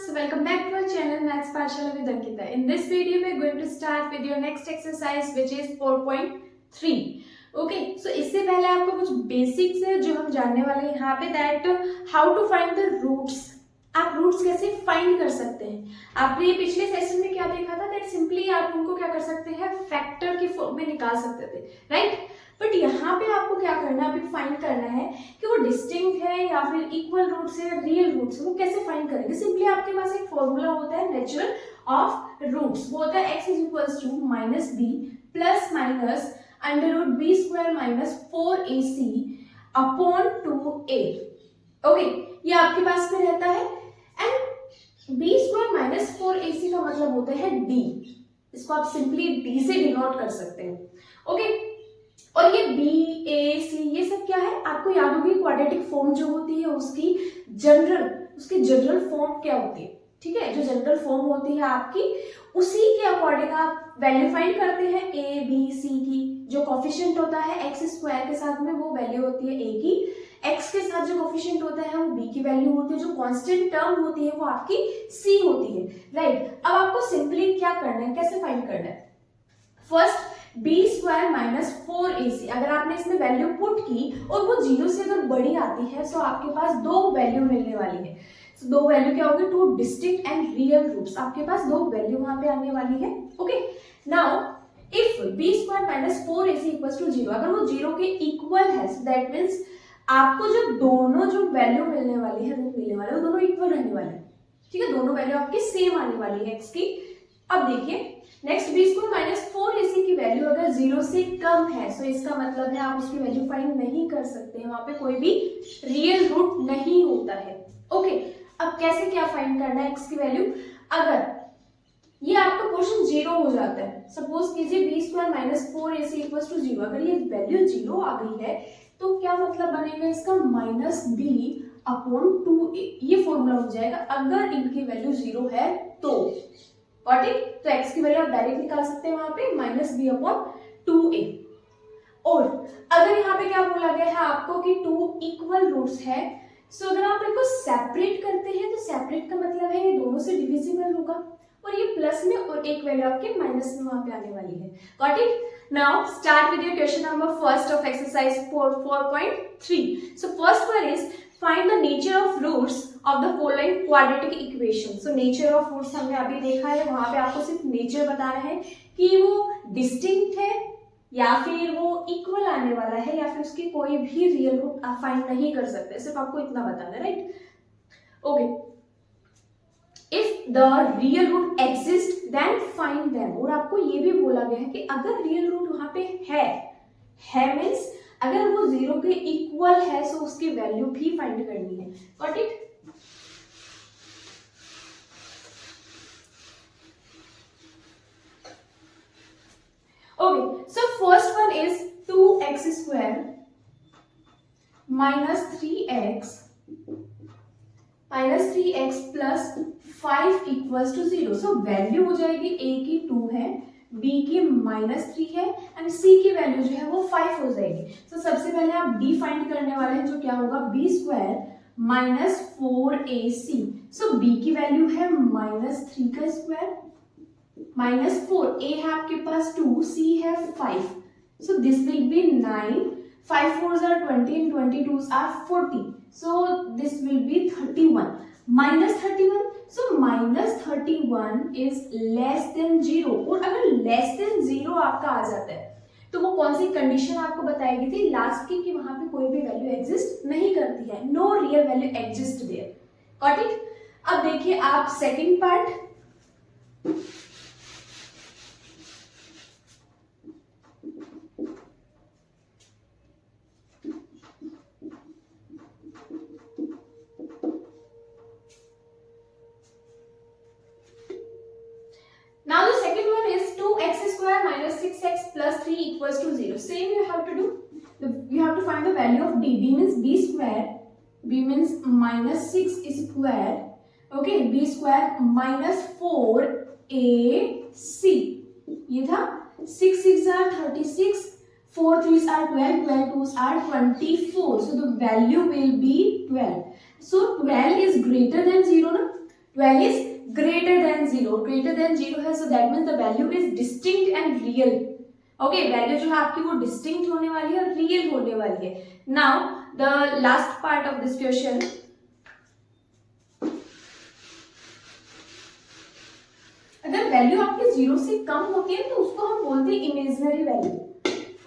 So welcome back to our channel Maths Pathshala with Ankita. In this video we are going to start with your next exercise which is 4.3. Okay, so इससे पहले आपको कुछ basics है जो हम जानने वाले हैं यहाँ पे that how to find the roots. आप रूट्स कैसे फाइंड कर सकते हैं. आपने पिछले सेशन में क्या देखा था दैट सिंपली आप उनको क्या कर सकते हैं फैक्टर की फॉर्म में निकाल सकते थे, राइट. बट यहाँ पे आपको क्या करना है, अभी फाइंड करना है कि वो डिस्टिंक्ट है या फिर इक्वल रूट्स है, रियल रूट्स है, वो कैसे फाइंड करेंगे. सिंपली आपके पास एक फॉर्मूला होता है नेचुरल ऑफ रूट्स, वो होता है x equals to minus B plus minus under root B square minus 4ac upon 2a. Okay, ये आपके पास में रहता है and B square minus 4ac का मतलब होता है d. इसको आप सिंपली d से डिनोट कर सकते हैं. ओके, और ये बी ए सी ये सब क्या है आपको याद होगी. क्वाड्रेटिक फॉर्म जो होती है उसकी जनरल फॉर्म क्या होती है, ठीक है. जो जनरल फॉर्म होती है आपकी उसी के अकॉर्डिंग आप वैल्यू फाइंड करते हैं ए बी सी की. जो कोफिशिएंट होता है एक्स स्क्वायर के साथ में वो वैल्यू होती है ए की, एक्स के साथ जो कोफिशिएंट होता है वो बी की वैल्यू होती है, जो कांस्टेंट टर्म होती है वो आपकी सी होती है, राइट. अब आपको सिंपली क्या करना है, कैसे फाइंड करना है. First B square minus 4ac अगर आपने इसमें वैल्यू पुट की और वो जीरो से अगर बड़ी आती है तो आपके पास दो वैल्यू मिलने वाली है. so, दो वैल्यू क्या होगी, two distinct and real roots. आपके पास दो वैल्यू वहां पे आने वाली है. Okay, now if B square minus 4ac equals to 0, अगर वो 0 के इक्वल है सो दैट मीन्स आपको जो दोनों जो वैल्यू मिलने वाली है रूट मिलने वाले हैं वो दोनों इक्वल रहने वाले हैं, ठीक है. दोनों वैल्यू आपकी सेम आने वाली है एक्स की. अब देखिए next B square minus 4ac की वैल्यू अगर 0 से कम है सो इसका मतलब है आप उसकी वैल्यू फाइंड नहीं कर सकते हैं, वहां पे कोई भी रियल रूट नहीं होता है. ओके, अब कैसे क्या फाइंड करना है एक्स की वैल्यू. अगर ये आपका क्वेश्चन 0 हो जाता है, सपोज कीजिए B square minus 4ac equals to 0, अगर ये वैल्यू 0 आ गई है तो क्या मतलब बनेगा इसका, माइनस बी अपॉन 2a. ये फॉर्मूला हो जाएगा अगर इनकी वैल्यू 0 है तो. Got it. तो x की वैल्यू आप डायरेक्ट निकाल सकते हैं वहां पे माइनस बी अपॉन 2a. और अगर यहाँ पे क्या बोला गया है आपको कि टू इक्वल रूट्स है सो अगर आप इनको सेपरेट करते हैं तो सेपरेट का मतलब है ये दोनों से डिविजिबल होगा और ये प्लस में और एक वैल्यू आपके माइनस में वहां पे आने वाली है. Got it. Now start with your question number first of exercise 4.3. So first one is find the nature of roots of the following quadratic equation. So nature of roots हमने अभी देखा है, वहां पे आपको सिर्फ नेचर बताना है कि वो डिस्टिंक्ट है या फिर वो इक्वल आने वाला है या फिर उसकी कोई भी रियल रूट आप फाइंड नहीं कर सकते, सिर्फ आपको इतना बताना है, right. Okay, if the real root exist then find them. और आपको ये भी बोला गया है कि अगर रियल रूट वहां पे है मीन्स अगर वो 0 के इक्वल है सो उसकी वैल्यू भी फाइंड करनी है. Got it. Okay, so first one is 2x square minus 3x plus 5 equals to 0. So value हो जाएगी a की 2 है, b की -3 है एंड c की वैल्यू जो है वो 5 हो जाएगी. तो सबसे पहले आप d फाइंड करने वाले हैं जो क्या होगा, b स्क्वायर माइनस 4ac. सो b की वैल्यू है -3 का स्क्वायर माइनस 4, a है आपके पास 2, c है 5. सो this will B 9, 5 4s are 20 and 22s are 40. So this will be 31 minus 31. So minus 31 is less than 0. और अगर less than 0 आपका आ जाता है तो वो कौन सी कंडीशन आपको बताएगी थी लास्ट की कि वहां पे कोई भी वैल्यू एग्जिस्ट नहीं करती है, no real value exist there. Got it. अब देखिए आप second part. Now the second one is 2x square minus 6x plus 3 equals to 0. Same you have to do. You have to find the value of b. b means b square. b means minus 6 square. Okay, b square minus 4ac. ये था 6 6 are 36, 4 3s are 12, 12 2s are 24. So the value will be 12. So 12 is greater than 0 ना. 12 is greater than 0, greater than 0 है, so that means the value is distinct and real. Okay, value जो है आपकी वो distinct होने वाली है और रियल होने वाली है. Now the last part of this question, अगर वैल्यू आपकी 0 से कम होती है तो उसको हम बोलते हैं इमेजिनरी वैल्यू.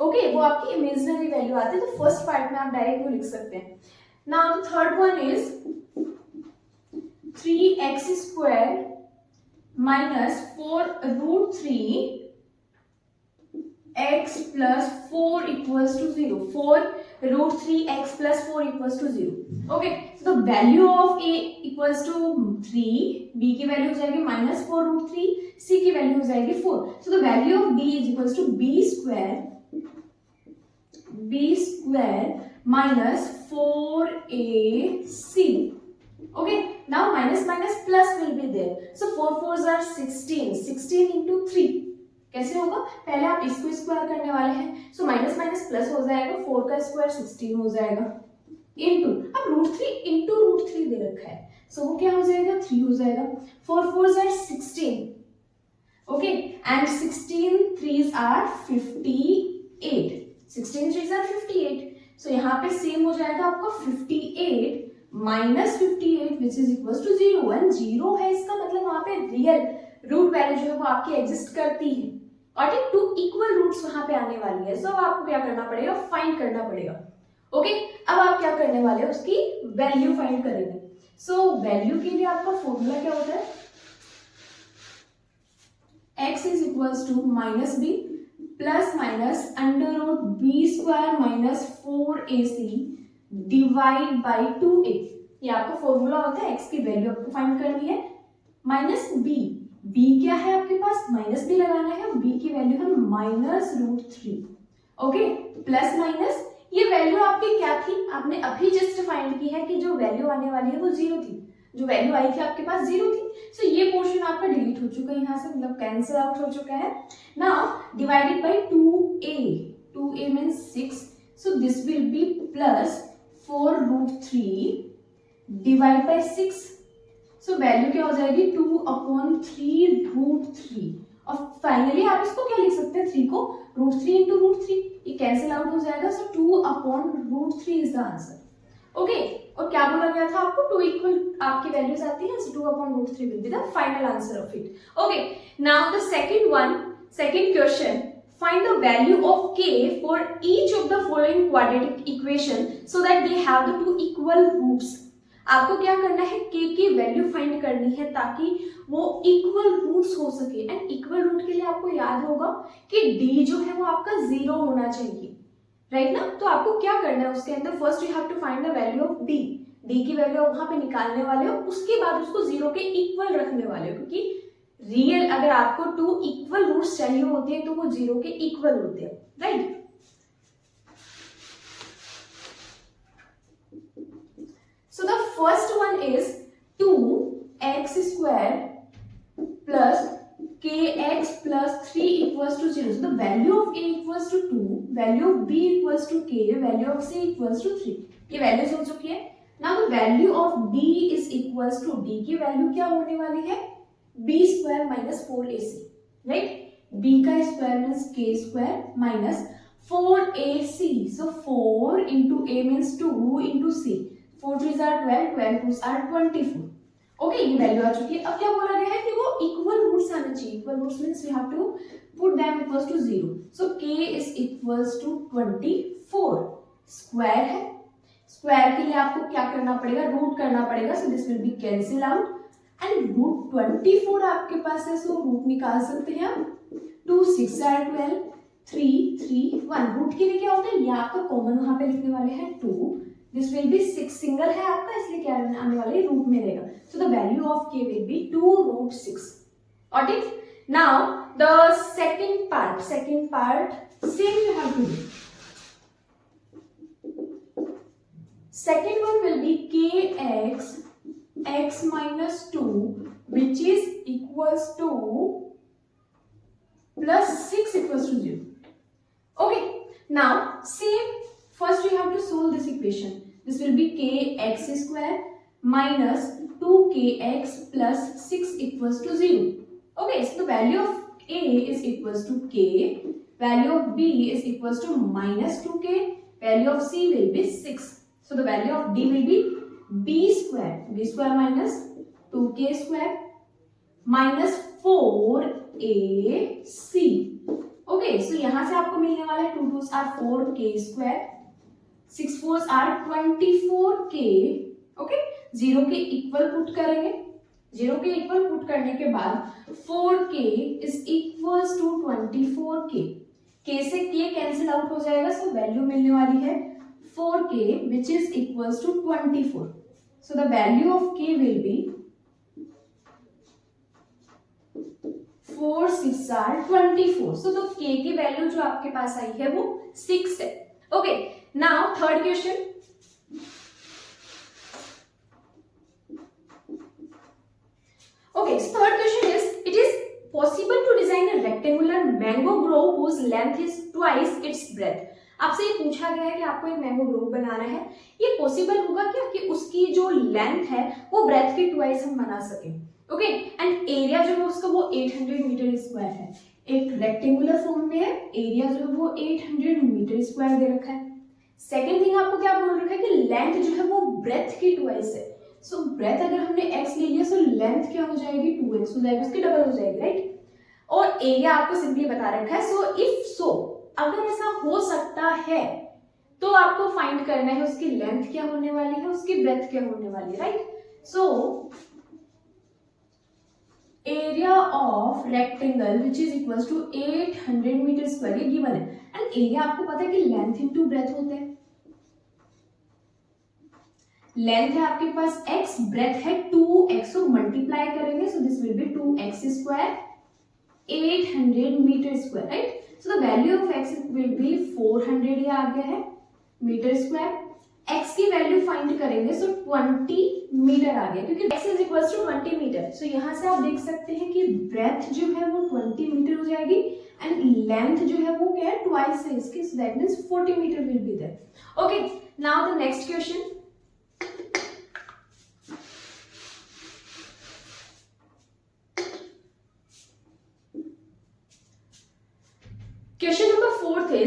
ओके, वो आपकी इमेजिनरी वैल्यू आती है, तो फर्स्ट पार्ट में आप डायरेक्ट वो लिख सकते हैं. Now the third one is 3x square minus 4√3 x plus 4 equals to 0. 4√3x plus 4 equals to 0. Okay, so the value of a equals to 3, b की वैल्यू हो जाएगी minus 4√3, c की वैल्यू हो जाएगी 4. So the value of b is equals to b square minus 4ac. Okay, now minus minus plus will be there. So 4 4s are 16. 16 into 3. कैसे होगा? पहले आप इसको स्क्वायर करने वाले हैं, सो माइनस माइनस प्लस हो जाएगा, 4 का स्क्वायर 16 हो जाएगा, इनटू अब √3 इंटू √3 दे रखा है, सो वो क्या हो जाएगा? 3 हो जाएगा. 4 4s are 16. Okay, and 16 3s are 58. 16 3s are 58. So यहाँ पे सेम हो जाएगा आपका 58 minus 58 which is equal to 0. And 0 है, इसका मतलब वहां पे रियल रूट वैल्यू जो है वो आपकी एग्जिस्ट करती है, और ये 2 इक्वल रूट्स वहां पे आने वाली है. सो अब आपको क्या करना पड़ेगा? फाइंड करना पड़ेगा. ओके, अब आप क्या करने वाले हो? उसकी वैल्यू फाइंड करेंगे. सो वैल्यू के लिए आपका फॉर्मूला क्या होता है? x is equals to minus B plus minus under root B square minus 4ac divide by 2a. ये आपका फॉर्मूला होता है. x की वैल्यू आपको फाइंड करनी है, माइनस बी. b क्या है आपके पास? माइनस b लगाना है, b की वैल्यू है माइनस √3. ओके, प्लस माइनस, ये वैल्यू आपकी क्या थी? आपने अभी जस्ट फाइंड की है कि जो वैल्यू आने वाली है वो 0 थी, जो वैल्यू आई थी आपके पास 0 थी. सो ये पोर्शन आपका डिलीट हो चुका है यहाँ से, मतलब कैंसिल आउट हो चुका है. Now divided by 2a. 2a means 6, so this will B plus 4√3 divide by 6. So value क्या हो जाएगी? 2/3√3. और फाइनली आप इसको क्या लिख सकते हैं? 3 को √3 इंटू √3, ये कैंसिल आउट हो जाएगा. सो 2/√3 इज द आंसर. ओके, और क्या बोला गया था आपको? 2 इक्वल आपकी वैल्यूज आती है, सो 2/√3 will be the final answer of it. Okay, now the second question, find the value of k for each of the following quadratic equation so that they have the 2 equal roots. आपको क्या करना है? k की value find करनी है ताकि वो equal roots हो सके. एंड इक्वल रूट के लिए आपको याद होगा कि d जो है वो आपका 0 होना चाहिए, राइट ना? तो आपको क्या करना है उसके अंदर? First you have to find the value of d. d की वैल्यू वहां पे निकालने वाले हो, उसके बाद उसको 0 के इक्वल रखने वाले हो, क्योंकि रियल अगर आपको 2 इक्वल रूट्स चाहिए होते हैं तो वो 0 के इक्वल होते हैं, right? So the first one is 2x square plus kx plus 3 equals to 0. So the value of a equals to 2, value of b equals to k, value of c equals to 3. ये values हो चुकी है. Now the value of d is equals to, d की value क्या होने वाली है? b square minus 4ac, right? b का square means k square minus 4ac. So 4 into a means 2 into c. 4 3s are 12, 12 2s are 24. Okay, ये value आ चुकी है. अब क्या बोला गया है कि वो इक्वल रूट्स आने चाहिए. Equal roots means we have to put them equals to 0. So k is equals to 24. Square है, स्क्वायर के लिए आपको क्या करना पड़ेगा? रूट करना पड़ेगा. So this will be cancel out and root 24 आपके पास है, सो रूट निकाल सकते हैं आप. 2 6 are 12, 3 3 1. रूट के लिए क्या होता है? ये आपका कॉमन वहां पे लिखने वाले हैं 2. दिस विल बी 6, सिंगल है आपका, इसलिए क्या आने वाले रूट में रहेगा. So the value of k will be 2√6. और ठीक, now the second part same you have to do. Second one will be kx x minus 2 which is equals to plus 6 equals to 0. Okay, now same, first you have to solve this equation. This will be kx square minus 2kx plus 6 equals to 0. Okay, so the value of a is equals to k, value of b is equals to minus 2k, value of c will be 6. So the value of d will be b square minus 2k square minus 4ac. Okay, so यहां से आपको मिलने वाला है 2 2s are 4k square, 6 4s are 24k. Okay, 0 के equal put करेंगे, 0 के equal put करने के बाद 4k is equals to 24k. k से k कैंसिल आउट हो जाएगा, सो वैल्यू मिलने वाली है 4k which is equals to 24. So the value of k will be 4 6 or 24. So तो k की वैल्यू जो आपके पास आई है वो 6 है. Okay, now third question. Okay, so third question is, it is possible to design a rectangular mango grove whose length is twice its breadth. आपसे ये पूछा गया है कि आपको एक मैंगो ग्रोव बनाना है, ये पॉसिबल होगा क्या कि उसकी जो लेंथ है वो ब्रेथ के ट्वाइस हम बना सके. ओके, एंड एरिया जो है उसका वो 800 मीटर स्क्वायर है, एक रेक्टेंगुलर फॉर्म में है, एरिया जो है वो 800 मीटर स्क्वायर दे रखा है. सेकेंड थिंग आपको क्या बोल रखा है कि लेंथ जो है वो ब्रेथ की ट्वाइस है. सो ब्रेथ अगर हमने x ले लिया तो लेंथ क्या हो जाएगी 2x हो जाएगी, उसकी डबल हो जाएगी, राइट. और एरिया आपको सिंपली बता रखा है. सो इफ सो अगर ऐसा हो सकता है तो आपको फाइंड करना है उसकी लेंथ क्या होने वाली है, उसकी ब्रेथ क्या होने वाली है, right. So area of rectangle which is equals to 800 metre square, ये गिवन है. एंड एरिया आपको पता है कि लेंथ इनटू ब्रेथ होते हैं. लेंथ है आपके पास x, ब्रेथ है 2x, तो मल्टीप्लाई करेंगे, so this will be 2x square 800 metre square, right. So the value of x will be 400, ये आ गया है मीटर स्क्वायर. x की वैल्यू फाइंड करेंगे, सो 20 मीटर आ गया, क्योंकि x is equals to 20 metre. So यहां से आप देख सकते हैं कि ब्रेथ जो है वो 20 मीटर हो जाएगी एंड लेंथ जो है वो क्या है ट्वाइस है इसकी, so that means 40 metre will be there. Okay, now the next question. Question number 4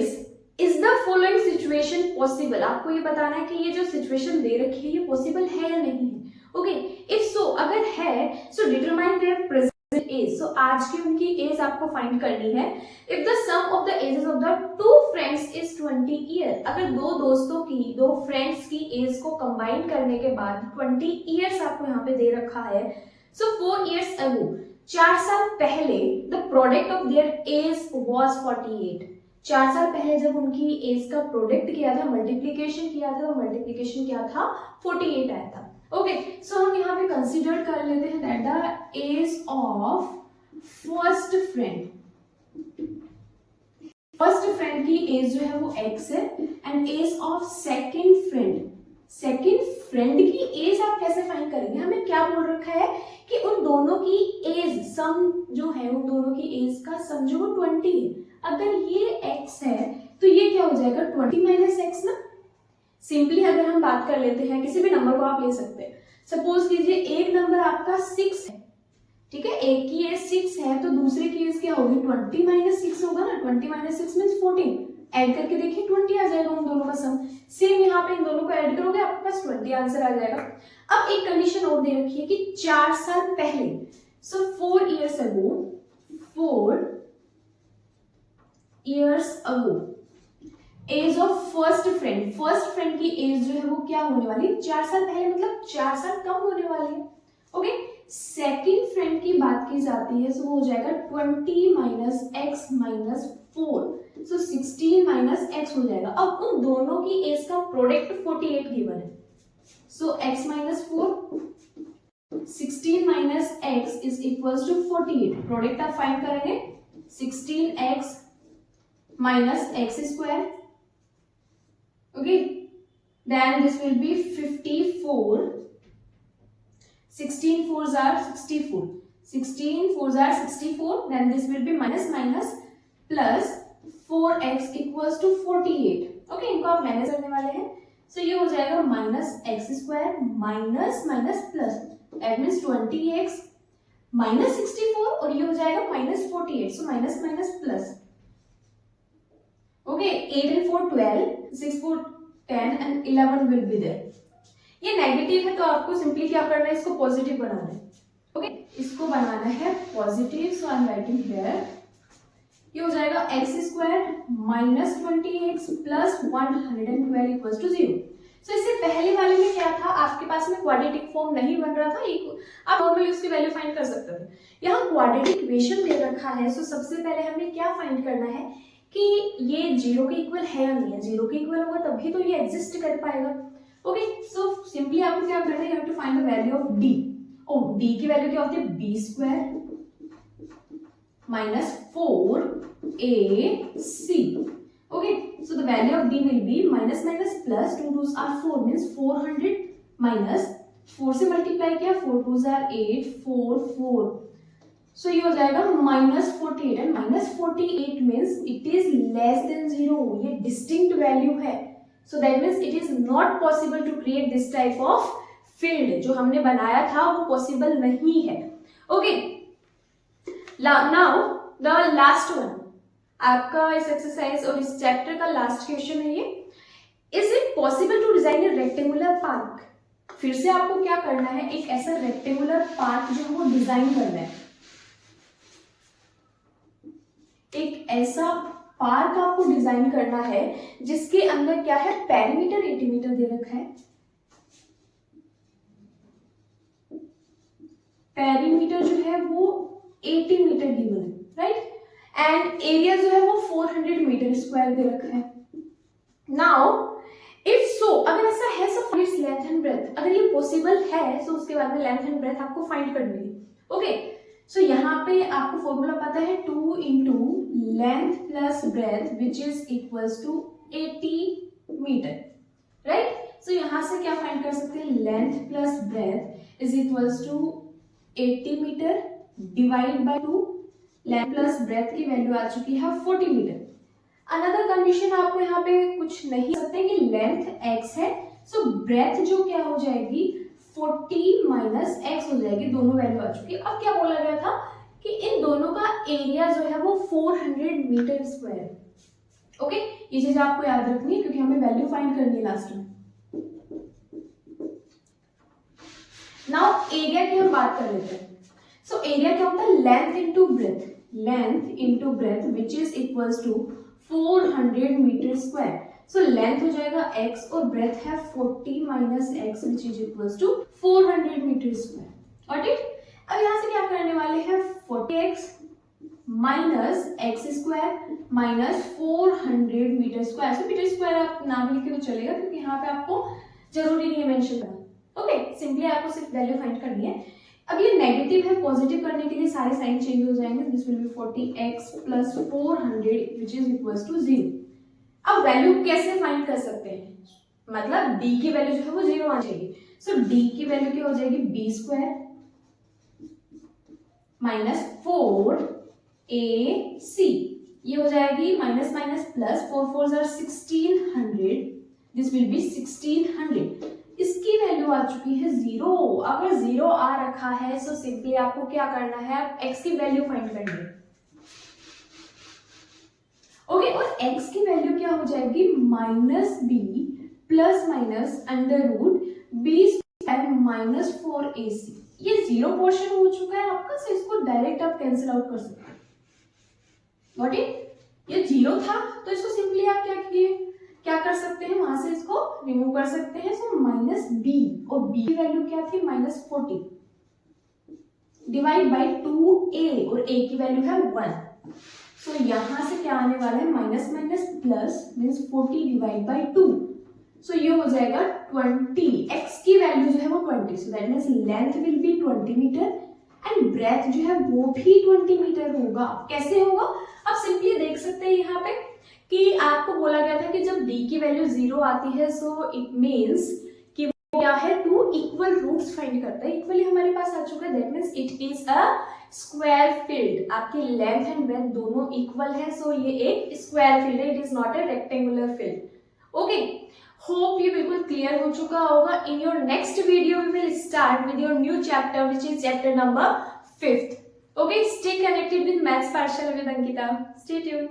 is the following situation possible. आपको ये बताना है कि ये जो सिचुएशन दे रखी है ये पॉसिबल है या नहीं है. ओके, इफ सो अगर है so determine their present age. सो आज की उनकी एज आपको फाइंड करनी है. If the sum of the ages of the two friends is 20 year, अगर दो फ्रेंड्स की एज को कंबाइन करने के बाद 20 ईयर्स आपको यहाँ पे दे रखा है. सो 4 ईयर्स अगो, 4 साल पहले the product of their age was 48. 4 साल पहले जब उनकी एज का प्रोडक्ट किया था, मल्टीप्लीकेशन किया था, मल्टीप्लीकेशन क्या था 48 आया था. ओके, सो हम यहाँ पे कंसिडर कर लेते हैं that the age of first friend की एज जो है वो x है and age of second friend की एज आप कैसे फाइंड करेंगे. हमें क्या बोल रखा है कि उन दोनों की एज सम जो है, उन दोनों की एज का सम जो वो 20 है. अगर ये x है तो ये क्या हो जाएगा 20 माइनस एक्स ना. सिंपली अगर हम बात कर लेते हैं, किसी भी नंबर को आप ले सकते हैं. सपोज कीजिए एक नंबर आपका 6 है, ठीक है, एक की एज 6 है तो दूसरे की एज क्या होगी 20 माइनस 6 होगा ना. 20 माइनस 6 मीन्स 14. ऐड करके देखिए 20 आ जाएगा उन दोनों का सम. सेम यहाँ पे इन दोनों को ऐड करोगे आपके पास 20 आंसर आ जाएगा. अब एक कंडीशन और दे रखी है कि 4 साल पहले, so 4 years ago age of first friend की एज जो है वो क्या होने वाली है 4 साल पहले, मतलब 4 साल कम होने वाली है. ओके, सेकेंड फ्रेंड की बात की जाती है, सो वो हो जाएगा 20 माइनस एक्स माइनस 4, सो 16 माइनस एक्स हो जाएगा. अब उन दोनों की एज का प्रोडक्ट 48 गिवन है, so x minus 4, 16 minus x is equals to 48. Product आप फाइंड करेंगे 16x minus x square. Okay, then this will be 54. 16 4s are 64. 16 4s are 64. Then this will be minus plus 4x equals to 48. Okay, इनको आप minus करने वाले हैं. So ये हो जाएगा minus x square minus plus. That means 20x minus 64 और ये हो जाएगा minus 48, so minus minus plus. Okay, 8 and 4 12, 6 4 10 and 11 will be there। ये नेगेटिव है तो आपको सिंपली क्या करना है, इसको पॉजिटिव बनाना है। ओके, इसको बनाना है positive, so I am writing here ये हो जाएगा x square minus 20x plus 112 equals to 0। So इससे पहले वाले में क्या था, आपके पास में क्वाड्रेटिक फॉर्म नहीं बन रहा था, आप नॉर्मली उसकी वैल्यू फाइंड कर सकते थे। यहाँ क्वाड्रेटिक इक्वेशन दे रखा है, सो सबसे पहले हमें क्या फाइंड करना है कि ये 0 के इक्वल है या नहीं है। 0 के इक्वल होगा तभी तो ये एग्जिस्ट कर पाएगा। ओके, सो सिंपली आपको क्या करना है, you have to find the value of D. D की वैल्यू क्या होती है, B square minus 4ac। okay, so the value of d will be minus minus plus 2 2s are 4 means 400 minus 4 से multiply किया 4 2s are 8 4 4, so ये हो जाएगा minus 48 and minus 48 means it is less than 0, ये distinct value है, so that means it is not possible to create this type of field। जो हमने बनाया था वो possible नहीं है। okay, now the last one, आपका इस एक्सरसाइज और इस चैप्टर का लास्ट क्वेश्चन है ये, is it possible to design a rectangular park. फिर से आपको क्या करना है, एक ऐसा रेक्टेंगुलर पार्क जो है वो डिजाइन करना है। एक ऐसा पार्क आपको डिजाइन करना है जिसके अंदर क्या है, पेरीमीटर 80 मीटर दे रखा है, पेरीमीटर जो है वो 80 मीटर गिवन है, राइट, एंड एरिया जो है वो 400 मीटर स्क्वायर दे रखा है। नाउ इफ सो, अगर ऐसा है so find its length and breadth. अगर ये पॉसिबल है सो उसके बाद में लेंथ एंड ब्रेथ आपको फाइंड करनी है। ओके, सो यहाँ पे आपको फॉर्मूला पता है 2 into length plus breadth which is equals to 80 metre, right. So यहाँ से क्या फाइंड कर सकते हैं, length plus breadth is equals to 80 metre divide by 2, length plus breadth की वैल्यू आ चुकी है 40 मीटर। अनदर कंडीशन आपको यहाँ पे कुछ नहीं सकते कि लेंथ x है, सो ब्रेथ जो क्या हो जाएगी 40 माइनस x हो जाएगी, दोनों वैल्यू आ चुकी है। अब क्या बोला गया था कि इन दोनों का एरिया जो है वो 400 मीटर स्क्वायर। ओके, ये चीज आपको याद रखनी है क्योंकि हमें वैल्यू फाइंड करनी है लास्ट में। नाउ एरिया की हम बात कर लेते हैं। सो एरिया क्या होता है, length into breadth, length into breadth which is equals to 400 metre square. So length हो जाएगा x और ब्रेथ है 40 minus x which is equals to 400 metre square. Got it. अब यहाँ से क्या करने वाले हैं, 40x minus x square minus 400 metre square. So metre square आप नाम लिख के तो चलेगा क्योंकि यहाँ पे आपको जरूरी नहीं है मेंशन करना। ओके, सिंपली आपको सिर्फ वैल्यू फाइंड करनी है। अब ये नेगेटिव है, पॉजिटिव करने के लिए सारे साइन चेंज हो जाएंगे। This will be 40x plus 400 which is equals to 0। अब वैल्यू कैसे फाइंड कर सकते हैं, मतलब d की वैल्यू जो है वो 0 आनी चाहिए। सो d की वैल्यू क्या हो जाएगी, b स्क्वायर माइनस 4ac, ये हो जाएगी minus minus plus 4 4 1600, this will B 1600। इसकी वैल्यू आ चुकी है 0। अगर 0 आ रखा है सो सिंपली आपको क्या करना है, x की वैल्यू फाइंड करनी है। ओके, और x की वैल्यू क्या हो जाएगी, minus b plus minus under root b square minus 4ac। ये 0 पोर्शन हो चुका है आपका, सो इसको डायरेक्ट आप कैंसिल आउट कर सकते हैं। Got it. ये 0 था तो इसको सिंपली आप क्या कर सकते हैं, वहां से इसको रिमूव कर सकते हैं। सो माइनस b, और b की वैल्यू क्या थी, माइनस 40 डिवाइड बाई 2a, और a की वैल्यू है 1। सो यहां से क्या आने वाला है, minus minus plus means 40 divide by 2। सो ये हो जाएगा 20। x की वैल्यू जो है वो 20, so that means length will be 20 metre and breadth जो है वो भी 20 मीटर होगा। कैसे होगा, आप सिंपली देख सकते हैं यहाँ पे कि आपको बोला गया था कि जब d की वैल्यू 0 आती है सो इट मीन्स कि वो क्या है, 2 इक्वल रूट्स फाइंड करता है। इक्वली हमारे पास आ चुका है, that means it is a square field. आपकी लेंथ एंड ब्रेथ दोनों इक्वल है, सो ये एक स्क्वायर फील्ड है, it is not a rectangular field. Okay, hope ये बिल्कुल क्लियर हो चुका होगा. In your next video we will start with your new chapter which is chapter number 5th. Okay, stay connected with Maths Pathshala with Ankita. Stay tuned.